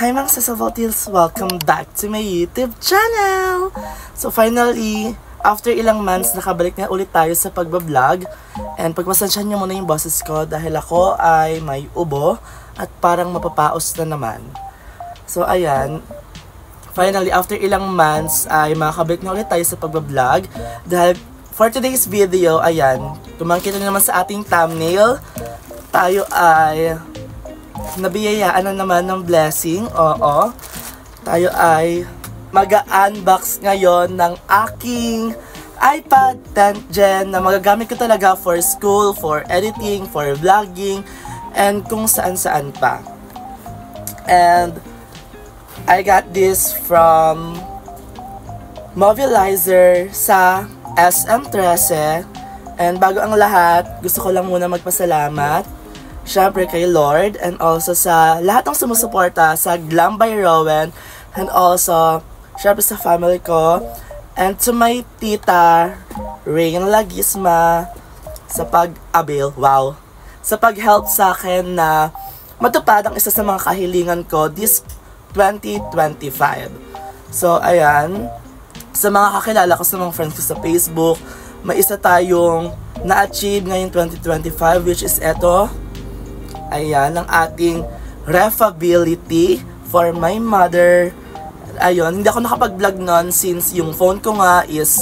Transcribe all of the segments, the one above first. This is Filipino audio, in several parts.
Hi mga sasavoltils! Welcome back to my YouTube channel! So finally, after ilang months, nakabalik na ulit tayo sa pagbablog. And pagpasansyahan nyo muna yung boses ko dahil ako ay may ubo at parang mapapaos na naman. So ayan, finally after ilang months ay makakabalik na ulit tayo sa pagbablog. Dahil for today's video, ayan, tumangkita na naman sa ating thumbnail. Tayo ay nabiyayaan na naman ng blessing. Oo. Tayo ay mag-unbox ngayon ng aking iPad 10th Gen na magagamit ko talaga for school, for editing, for vlogging, and kung saan-saan pa. And I got this from Mobilizer sa SM13. And bago ang lahat, gusto ko lang muna magpasalamat syempre kay Lord and also sa lahat ng sumusuporta sa Glam by Rowan and also syempre sa family ko and to my tita Rain Lagisma sa pag-avail, sa pag-help sa akin na matupad ang isa sa mga kahilingan ko this 2025. So ayan, sa mga kakilala ko, sa mga friends ko sa Facebook, may isa tayong na-achieve ngayong 2025 which is eto. Ayan, ang ating refability for my mother. Ayun, hindi ako nakapag-vlog nun since yung phone ko nga is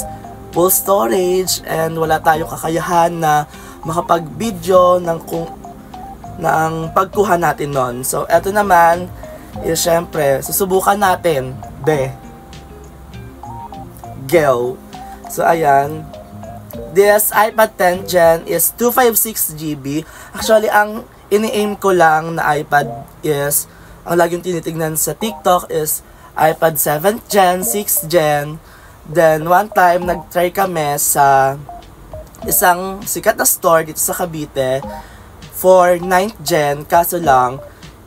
full storage and wala tayong kakayahan na makapag-video ng pagkuha natin nun. So, eto naman is syempre, susubukan natin. Go! So, ayan. This iPad 10th Gen is 256GB. Actually, ang ini-aim ko lang na iPad is, ang laging tinitignan sa TikTok is iPad 7th Gen, 6th Gen. Then, one time, nag-try kami sa isang sikat na store dito sa Cavite for 9th Gen. Kaso lang,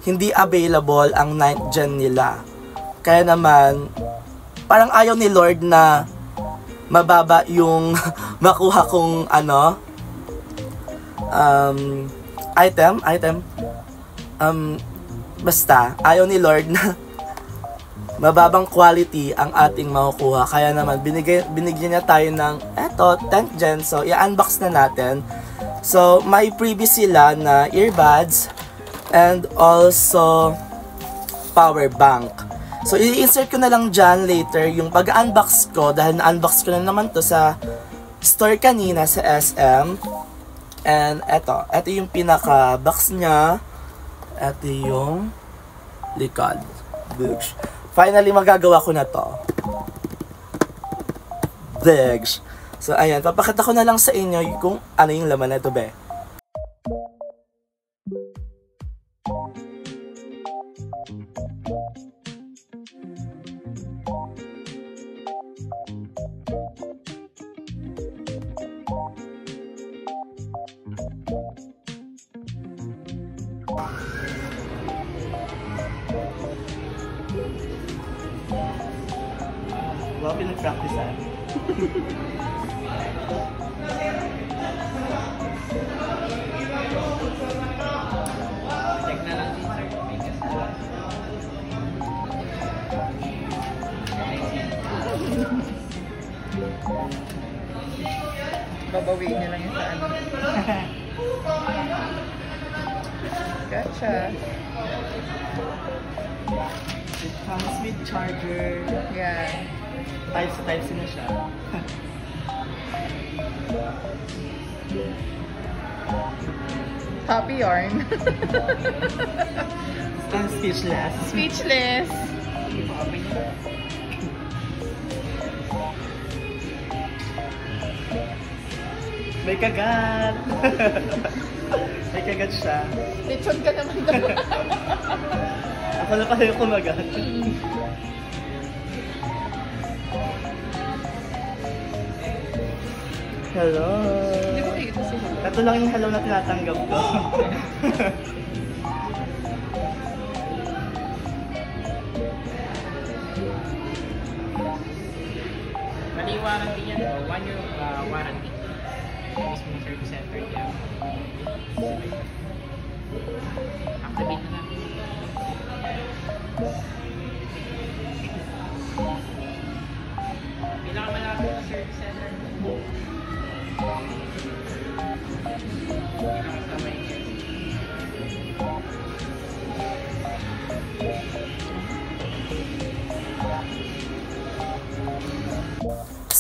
hindi available ang 9th Gen nila. Kaya naman, parang ayaw ni Lord na mababa yung makuha kong item. Basta, ayaw ni Lord na mababang quality ang ating makukuha. Kaya naman, binigyan niya tayo ng 10th Gen. So, i-unbox na natin. So, may previous sila na earbuds and also power bank. So, i-insert ko na lang dyan later yung pag-unbox ko dahil na-unbox ko na naman to sa store kanina sa SM. And eto yung pinaka-box niya. Eto yung likod. Finally, magagawa ko na to. So, ayan. Papakita ko na lang sa inyo kung ano yung laman na ito, be. Wow, pinag-practicean. Check na lang din, sir. Babawiin niya lang yung sa ano. Gotcha. It comes with charger. Yeah. Type na siya. Happy yarn. I'm speechless. Speechless. May kagat. May kagat siya. Lechon ka naman daw. Ako na pala yung kumagat. Hello. Hindi ko kita si Hello. Ito lang yung hello na tinatanggap ko. Mali warranty yan. 1 year warranty. Mismo service center yan. Activate na natin.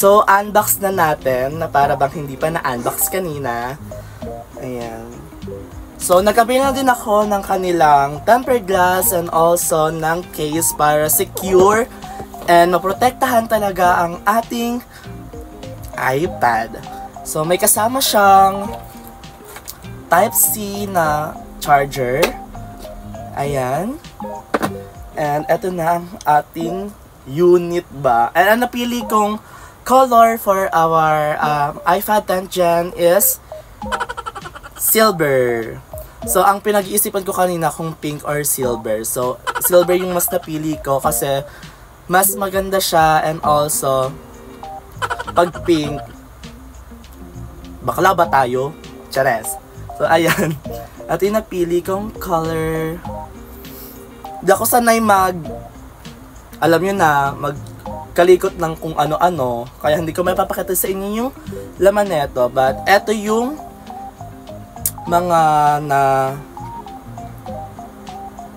So, unbox na natin na para bang hindi pa na-unbox kanina. Ayan. So, nagkabili na din ako ng kanilang tempered glass and also ng case para secure and maprotektahan talaga ang ating iPad. So, may kasama siyang Type-C na charger. Ayan. And eto na ang ating unit ba. And ang napili kong color for our iPad 10 Gen is silver. So, ang pinag-iisipan ko kanina kung pink or silver. So, silver yung mas napili ko kasi mas maganda siya and also pag pink, bakla ba tayo? Chares. So, ayan. At yung napili kong color. Di ako sanay alam nyo na, magkalikot ng kung ano-ano. Kaya hindi ko may papakita sa inyo yung laman neto. But, eto yung mga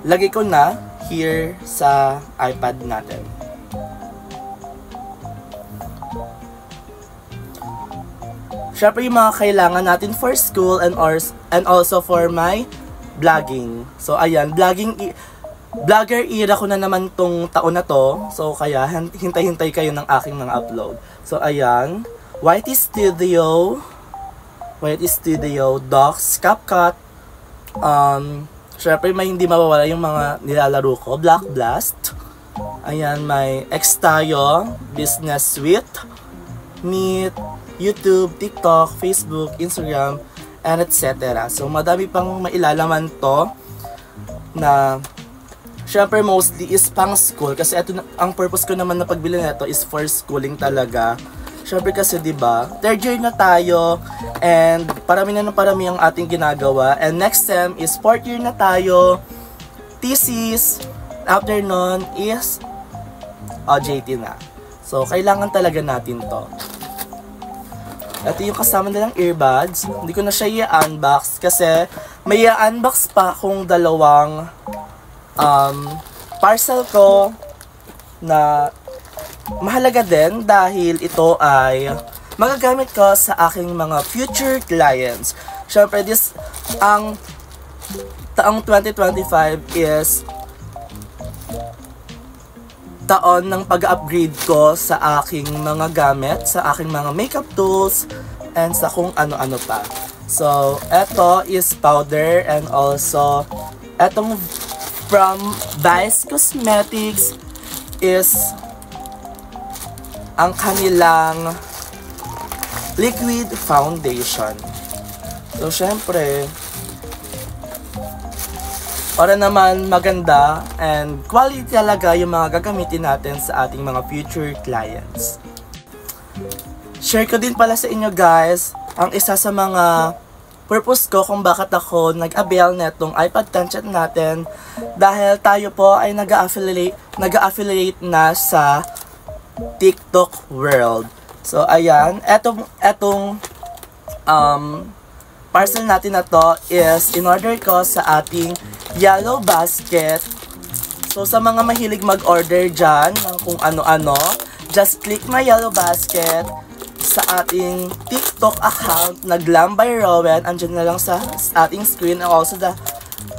lagay ko na here sa iPad natin. Syempre yung mga kailangan natin for school and also for my vlogging. So, ayan, vlogger era ko na naman tong taon na to. So, kaya hintay-hintay kayo ng aking mga upload. So, ayan. YT Studio, Docs, CapCut. Syempre, may hindi mawawala yung mga nilalaro ko. Black Blast. Ayan, may Xtayo, Business Suite, Meet, YouTube, TikTok, Facebook, Instagram, and etc. So, madami pang mailalaman to na syempre, mostly is pang school kasi ito ang purpose ko naman na pagbili nito is for schooling talaga. Syempre kasi 'di ba? Third year na tayo and parami ang ating ginagawa. And next sem is fourth year na tayo. Thesis after nun is OJT na. So kailangan talaga natin 'to. Ito yung kasama nilang earbuds. Hindi ko na siya i-unbox kasi may i-unbox pa akong dalawang parcel ko na mahalaga din dahil ito ay magagamit ko sa aking mga future clients. Syempre, ang taong 2025 is taon ng pag-upgrade ko sa aking mga gamit, sa aking mga makeup tools, and sa kung ano-ano pa. So, ito is powder and also etong from Vice Cosmetics is ang kanilang liquid foundation. So, syempre, para naman maganda and quality talaga yung mga gagamitin natin sa ating mga future clients. Share ko din pala sa inyo guys, ang isa sa mga purpose ko kung bakit ako nag-avail netong iPad 10 Gen natin dahil tayo po ay nag-affiliate na sa TikTok world. So ayan, etong parcel natin na to is in-order ko sa ating Yellow Basket. So sa mga mahilig mag-order dyan ng kung ano-ano, just click my Yellow Basket sa ating TikTok account na Glam by Rowan. Andyan na lang sa ating screen and also the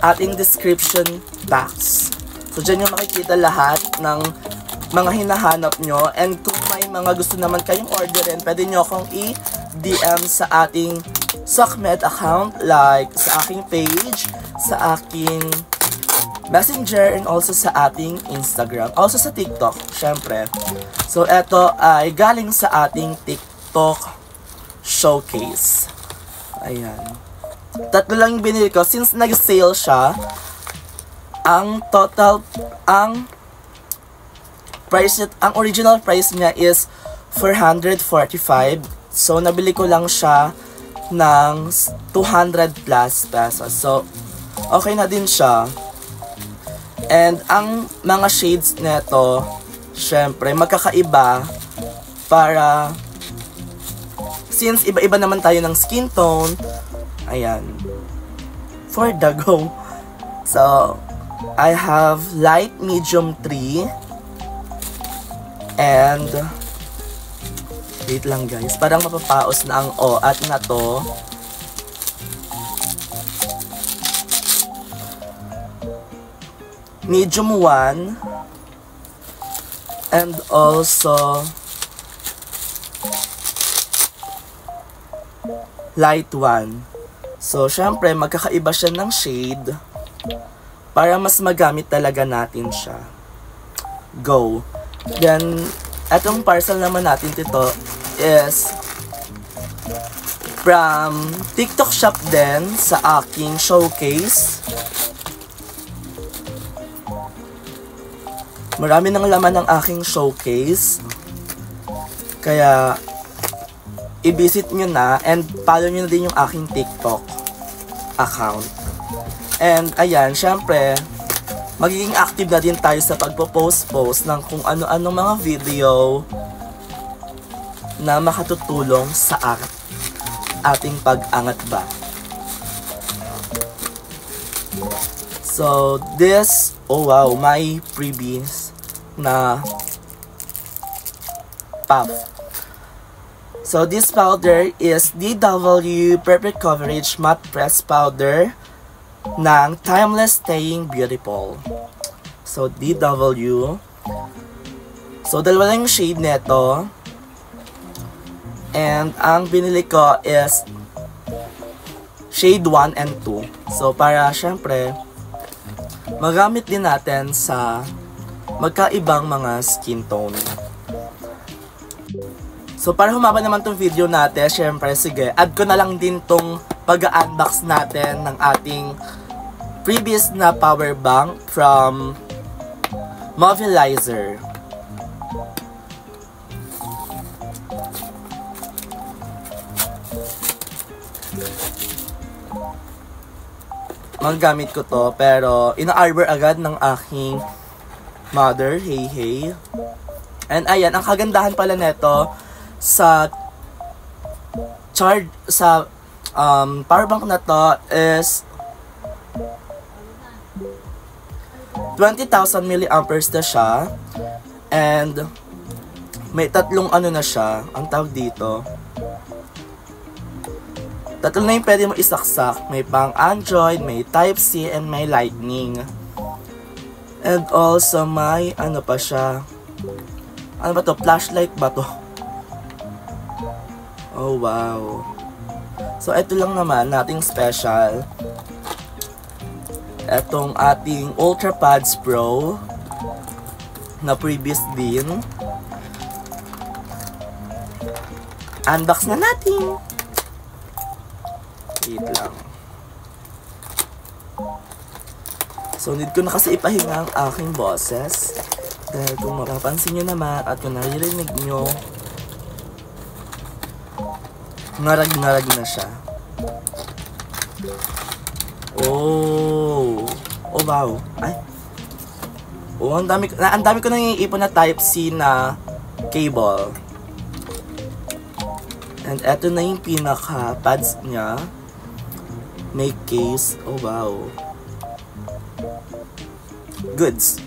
ating description box. So dyan yung makikita lahat ng mga hinahanap nyo. And kung may mga gusto naman kayong orderin, pwede nyo akong i-DM sa ating Sokmed account, like sa aking page, sa aking Messenger, and also sa ating Instagram. Also sa TikTok, syempre. So eto ay galing sa ating TikTok showcase. Ayan. Tatlo lang yung binili ko. Since nag-sale siya, ang original price niya is 445. So, nabili ko lang siya ng 200 plus pesos. So, okay na din siya. And, ang mga shades neto, syempre, magkakaiba para, since iba-iba naman tayo ng skin tone, ayan, for the go. So, I have light, medium 3, and Wait lang guys, parang mapapaos na ang at na to. Medium 1. And also light 1. So, syempre, magkakaiba siya ng shade para mas magamit talaga natin siya. Go! Then, etong parcel naman natin dito is from TikTok shop din sa aking showcase. Marami nang laman ng aking showcase. Kaya, i-visit nyo na and follow nyo na din yung aking TikTok account. And ayan, syempre, magiging active na din tayo sa pagpo-post ng kung ano-ano mga video na makatutulong sa ating pag-angat ba. So, this, oh wow, my freebies na puff. So, this powder is DW Perfect Coverage Matte Press Powder ng Timeless Staying Beautiful. So, DW. So, dalawa lang yung shade neto. And, ang binili ko is shade 1 and 2. So, para syempre, magamit din natin sa magkaibang mga skin tone. So, para humaba naman tong video natin, syempre, sige, add ko na lang din tong pag-unbox natin ng ating previous na power bank from Mobilizer. Magamit ko to, pero ina-arbor agad ng aking mother, hey. And ayan, ang kagandahan pala neto, sa power bank na to is 20,000 milliamperes na siya. And may tatlong ano na siya, ang tawag dito. Tatlo na yung pwede mo isaksak. May pang Android, may Type-C, and may Lightning. And also may ano pa siya. Ano ba to? Flashlight ba to? Oh wow. So ito lang naman nating special. Etong ating Ultra Pads Pro na previous din. Unbox na natin. Wait lang. So need ko na kasi ipahinga ang aking boses. Dahil kung mapapansin nyo naman at kung naririnig nyo, ngarag-ngarag na siya. Oh wow. Ay. Oh, ang dami ko nang iipon na Type-C na cable. And eto na yung pinaka pads niya. May case. Oh wow. Goods.